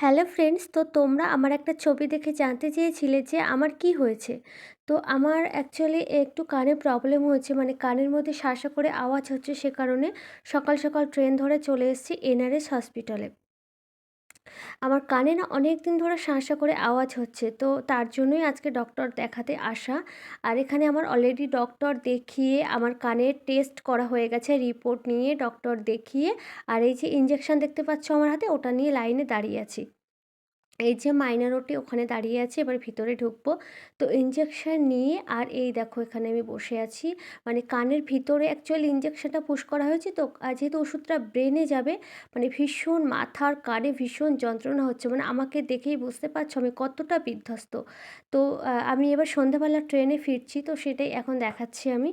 Hello friends, তো তোমরা আমার একটা ছবি দেখে জানতে চেয়েছিলে যে আমার কি হয়েছে। তো আমার অ্যাকচুয়ালি একটু কানে প্রবলেম হয়েছে, মানে কানের মধ্যে শাঁসা করে আওয়াজ হচ্ছে, সে কারণে সকাল সকাল ট্রেন ধরে চলে এসেছি এনআরএস হসপিটালে। আমার কানে না অনেক দিন ধরে শাঁসা করে আওয়াজ হচ্ছে, তো তার জন্যই আজকে ডক্টর দেখাতে আসা। আর এখানে আমার অলরেডি ডক্টর দেখিয়ে আমার কানের টেস্ট করা হয়ে গেছে, রিপোর্ট নিয়ে ডক্টর দেখিয়ে। আর এই যে ইঞ্জেকশন দেখতে পাচ্ছ আমার হাতে, ওটা নিয়ে লাইনে দাঁড়িয়ে আছি। এই যে মাইনার ওটি ওখানে দাঁড়িয়ে আছে, এবার ভিতরে ঢুকবো। তো ইঞ্জেকশন নিয়ে আর এই দেখো এখানে আমি বসে আছি। মানে কানের ভিতরে অ্যাকচুয়ালি ইঞ্জেকশনটা পুশ করা হয়েছে, তো যেহেতু ওষুধটা ব্রেনে যাবে, মানে ভীষণ মাথার কানে ভীষণ যন্ত্রণা হচ্ছে, মানে আমাকে দেখেই বুঝতে পারছো আমি কতটা বিধ্বস্ত। তো আমি এবার সন্ধ্যাবেলা ট্রেনে ফিরছি, তো সেটাই এখন দেখাচ্ছি আমি।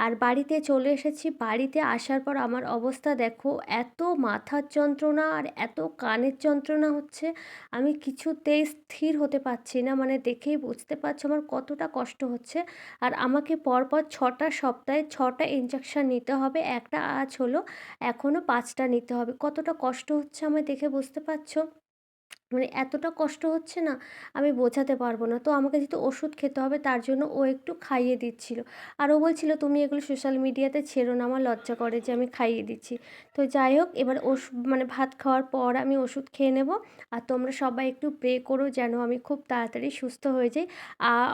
আর বাড়িতে চলে এসেছি, বাড়িতে আসার পর আমার অবস্থা দেখো, এত মাথার যন্ত্রণা আর এত কানের যন্ত্রণা হচ্ছে, আমি কিছুতেই স্থির হতে পারছি না। মানে দেখেই বুঝতে পারছো আমার কতটা কষ্ট হচ্ছে। আর আমাকে পরপর ৬টা সপ্তাহে ৬টা ইনজেকশন নিতে হবে। একটা আজ হলো, এখনও ৫টা নিতে হবে। কতটা কষ্ট হচ্ছে আমায় দেখে বুঝতে পারছো? মানে এতটা কষ্ট হচ্ছে না, আমি বোঝাতে পারবো না। তো আমাকে যেহেতু ওষুধ খেতে হবে, তার জন্য ও একটু খাইয়ে দিচ্ছিল। আর ও বলছিল, "তুমি এগুলো সোশ্যাল মিডিয়াতে ছেড়ো না, আমার লজ্জা করে যে আমি খাইয়ে দিচ্ছি।" তো যাই হোক, এবার মানে ভাত খাওয়ার পর আমি ওষুধ খেয়ে নেব। আর তোমরা সবাই একটু প্রে করো যেন আমি খুব তাড়াতাড়ি সুস্থ হয়ে যাই।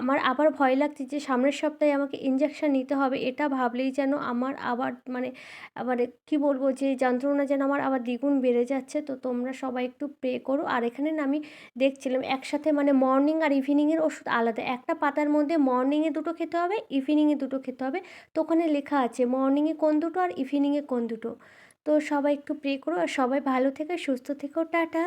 আমার আবার ভয় লাগছে যে সামনের সপ্তাহে আমাকে ইনজেকশন নিতে হবে। এটা ভাবলেই যেন আমার আবার মানে কি বলবো, যে যন্ত্রণা যেন আমার আবার দ্বিগুণ বেড়ে যাচ্ছে। তো তোমরা সবাই একটু প্রে করো। আর এখানে না আমি দেখছিলাম একসাথে, মানে মর্নিং আর ইভিনিংয়ের ওষুধ আলাদা। একটা পাতার মধ্যে মর্নিংয়ে দুটো খেতে হবে, ইভিনিংয়ে দুটো খেতে হবে। তো ওখানে লেখা আছে মর্নিংয়ে কোন দুটো আর ইভিনিংয়ে কোন দুটো। তো সবাই একটু প্রে করো, আর সবাই ভালো থেকো, সুস্থ থেকো। টাটা।